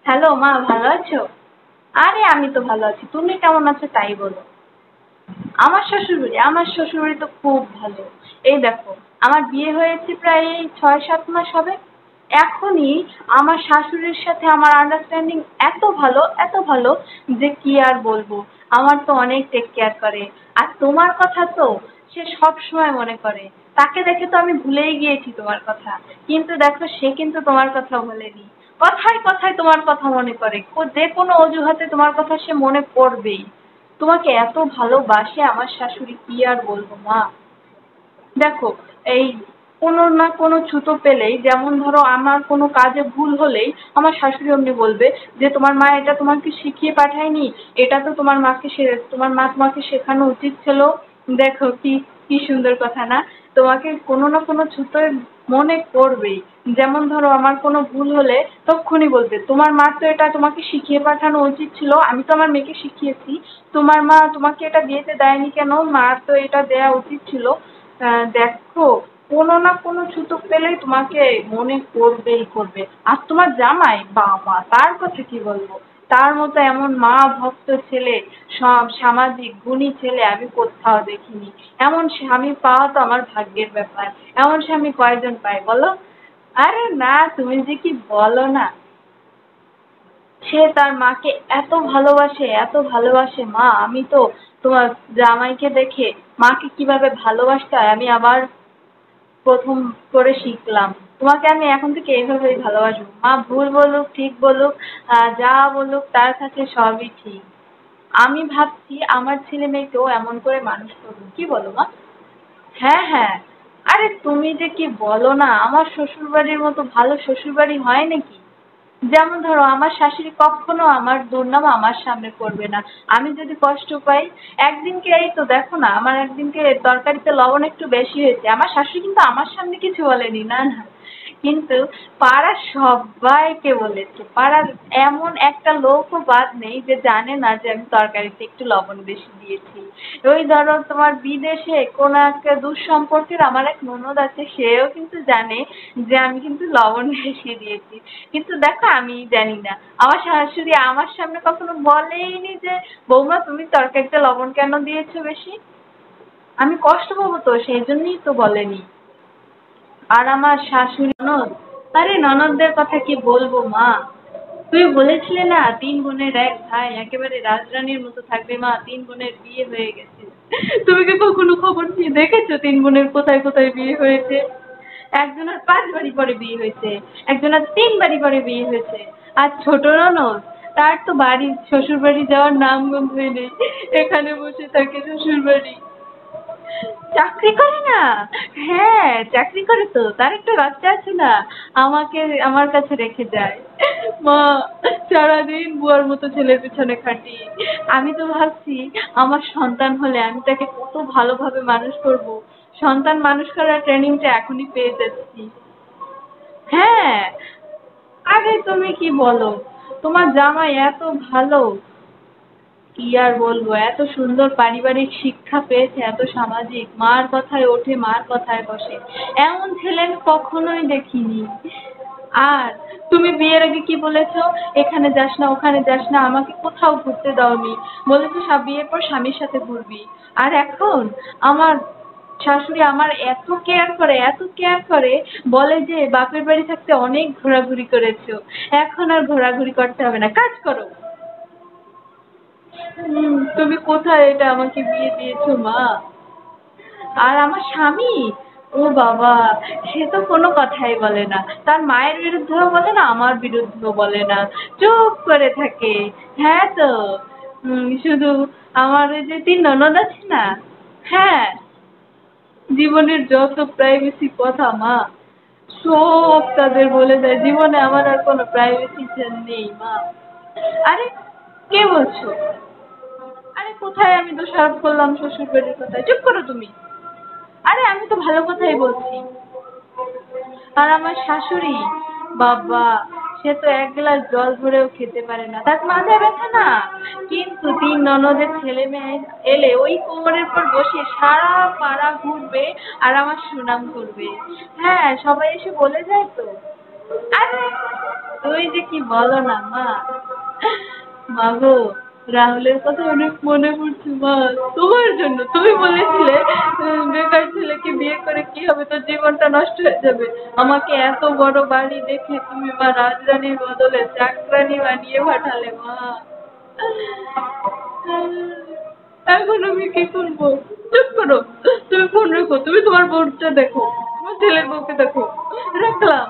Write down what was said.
Hello মা, ভালো আছো? আরে আমি তো ভালো আছি, তুমি কেমন আছো তাই বলো। আমার শ্বশুরবাড়ি তো খুব ভালো। এই দেখো, আমার বিয়ে হয়েছে প্রায় 6-7 মাস হবে। এখনই আমার শাশুড়ির সাথে আমার আন্ডারস্ট্যান্ডিং এত ভালো যে কি আর বলবো। আমার তো অনেক টেক কেয়ার করে। আর তোমার কথা তো সে সব সময় মনে করে। তাকে দেখে তো আমি ভুলেই গিয়েছি তোমার কথা, কিন্তু দেখো সে কিন্তু তোমার কথা ভোলেনি। কথায় কথায় তোমার কথা মনে করে, যে কোনো অজুহাতে তোমার কথা সে মনে করবেই। তোমাকে এত ভালোবাসে আমার শাশুড়ি, কি আর বলবো মা। দেখো, এই কোনো না কোনো ছুতো পেলেই, যেমন ধরো আমার কোনো কাজে ভুল হলেই আমার শাশুড়ি অমনি বলবে যে তোমার মা এটা তোমাকে শিখিয়ে পাঠায়নি, এটা তো তোমার মা তোমাকে শেখানো উচিত ছিল। দেখো কি কি সুন্দর কথা না। তোমাকে কোনো না কোনো ছুতোয় মনে করবেই। যেমন ধরো আমার কোনো ভুল হলে তক্ষুনি বলবে তোমার মা তো এটা তোমাকে শিখিয়ে পাঠানো উচিত ছিল, আমি তো আমার মেয়েকে শিখিয়েছি, তোমার মা তোমাকে এটা দিয়েতে দেয়নি কেন, মার তো এটা দেয়া উচিত ছিল। দেখো, কোনো না কোনো ছুতো পেলেই তোমাকে মনে করবে। আর তোমার জামাই, বাবা তার কথা কি বলবো। তার মতো এমন মা ভক্ত ছেলে, সব সামাজিক গুণী ছেলে আমি কোথাও দেখিনি। এমন স্বামী পাওয়া তো আমার ভাগ্যের ব্যাপার। এমন স্বামী কয়জন পায় বলো? আরে না, তুমি যে কি বলো না। সে তার মাকে এত ভালোবাসে মা, আমি তো তোমার জামাইকে দেখে মাকে কিভাবে ভালোবাসতে হয় আমি আবার প্রথম করে শিখলাম। তোমাকে আমি এখন থেকে এইভাবেই ভালোবাসবো মা, ভুল বলুক ঠিক বলুক, যা বলুক তার কাছে সবই ঠিক। আমি ভাবছি আমার ছেলে মেয়েকেও এমন করে মানুষ করবো, কি বলো মা? হ্যাঁ হ্যাঁ। আরে তুমি যে কি বলো না, আমার শ্বশুর বাড়ির মতো ভালো শ্বশুর বাড়ি হয় নাকি? যেমন ধরো আমার শাশুড়ি কখনো আমার দুর্নাম আমার সামনে করবে না। আমি যদি কষ্ট পাই, একদিনকে এই তো দেখো না, আমার একদিনকে তরকারিতে লবণ একটু বেশি হয়েছে, আমার শাশুড়ি কিন্তু আমার সামনে কিছু বলেনি, না না। কিন্তু পাড়ার সবাইকে বলেছে, পাড়ার এমন একটা লোকও বাদ নেই যে জানে না যে আমি তরকারিতে একটু লবণ বেশি দিয়েছি। ওই ধরো তোমার বিদেশে কোন একটা দুঃসম্পর্কের আমার এক ননদ আছে, সেও কিন্তু জানে যে আমি কিন্তু লবণ বেশি দিয়েছি। কিন্তু দেখো আমি জানি না। আমার শাশুড়ি আমার সামনে কখনো বলেইনি যে বৌমা তুমি তরকারিতে লবণ কেন দিয়েছো বেশি। আমি কষ্ট পাবো তো, সেই জন্যই তো বলেনি। আর আমার শাশুড়ি ননদ, আরে ননদদের কথা কি বলবো মা। তুমি বলেছিলে না 3 বোনের 1 ভাই, একেবারে রাজরানীর মতো থাকবে মা, 3 বোনের বিয়ে হয়ে গেছে। তুমি কি কখনো খবর নিয়ে দেখেছো 3 বোনের কোথায় কোথায় বিয়ে হয়েছে? একজনের 5 বাড়ি পরে বিয়ে হয়েছে, একজনের 3 বাড়ি পরে বিয়ে হয়েছে। আর ছোট ননদ, তার তো শ্বশুর বাড়ি যাওয়ার নাম গন্ধই নেই, এখানে বসে থাকে শ্বশুর বাড়ি। চাকরি করে না? হ্যাঁ চাকরি করে তো, তার একটা বাচ্চা আছে না, আমাকে আমার কাছে রেখে যায়। মা, সারাদিন বুয়ার মতো ছেলের পিছনে খাটি। আমি তো ভাবছি আমার সন্তান হলে আমি তাকে কত ভালোভাবে মানুষ করব। সন্তান মানুষ করার ট্রেনিংটা এখনই পেয়ে যাচ্ছি। হ্যাঁ। আরে তুমি কি বলো, তোমার জামাই এত ভালো, কি আর বলবো, এত সুন্দর পারিবারিক শিক্ষা পেয়েছে, এত সামাজিক, মার কথায় ওঠে মার কথায় বসে। এমন ছেলে আমি কখনোই দেখিনি। আর তুমি বিয়ের আগে কি বলেছো? এখানে যাস না ওখানে যাস না, আমাকে কোথাও ঘুরতে দাওনি। বলেছো সব বিয়ের পর স্বামীর সাথে ঘুরবি। আর এখন আমার শাশুড়ি আমার এত কেয়ার করে, বলে যে বাপের বাড়ি থাকতে অনেক ঘোরাঘুরি করেছো, এখন আর ঘোরাঘুরি করতে হবে না, কাজ করো। তুমি কোথায় এটা আমাকে বিয়ে দিয়েছো মা? আর আমার স্বামী, ও বাবা, সে তো কোনো কথাই বলে না, তার মায়ের বিরুদ্ধেও বলে না আমার বিরুদ্ধেও বলে না, চুপ করে থাকে। হ্যাঁ তো, শুধু আমার ওই যে 3 ননদ আছে না, হ্যাঁ, জীবনের যত প্রাইভেসি কথা মা সব তাদের বলে দেয়, জীবনে আমার আর কোনো প্রাইভেসি নেই মা। আরে কে বলছো? আরে কোথায় আমি দোষারোপ করলাম শ্বশুর বাড়ির কথায়, চুপ করো তুমি। আরে আমি তো ভালো কথাই বলছি। আর আমার শাশুড়ি, বাবা, সে তো 1 গ্লাস জল ভরেও খেতে পারে না, তার মাথায় ব্যথা না। কিন্তু 3 ননদের ছেলে মেয়ে এলে ওই কোমরের পর বসে সারা পাড়া ঘুরবে আর আমার সুনাম করবে। হ্যাঁ, সবাই এসে বলে যায় তো। আরে তুই যে কি বলো না মা। মা গো, রাহুলের কথা অনেক মনে পড়ছে মা। তোমার জন্য তুমি বলেছিলে বেকার ছেলেকে বিয়ে করে কি হবে, তোর জীবনটা নষ্ট হয়ে যাবে। আমাকে এত বড় বাড়ি দেখে তুমি মা রাজরানীর বদলে চাকরানী বানিয়ে পাঠালে মা। এখন আমি কি করবো? চুপ করো, তুমি ফোন রাখো, তুমি তোমার বউটা দেখো, তোমার ছেলের বউকে দেখো। রাখলাম।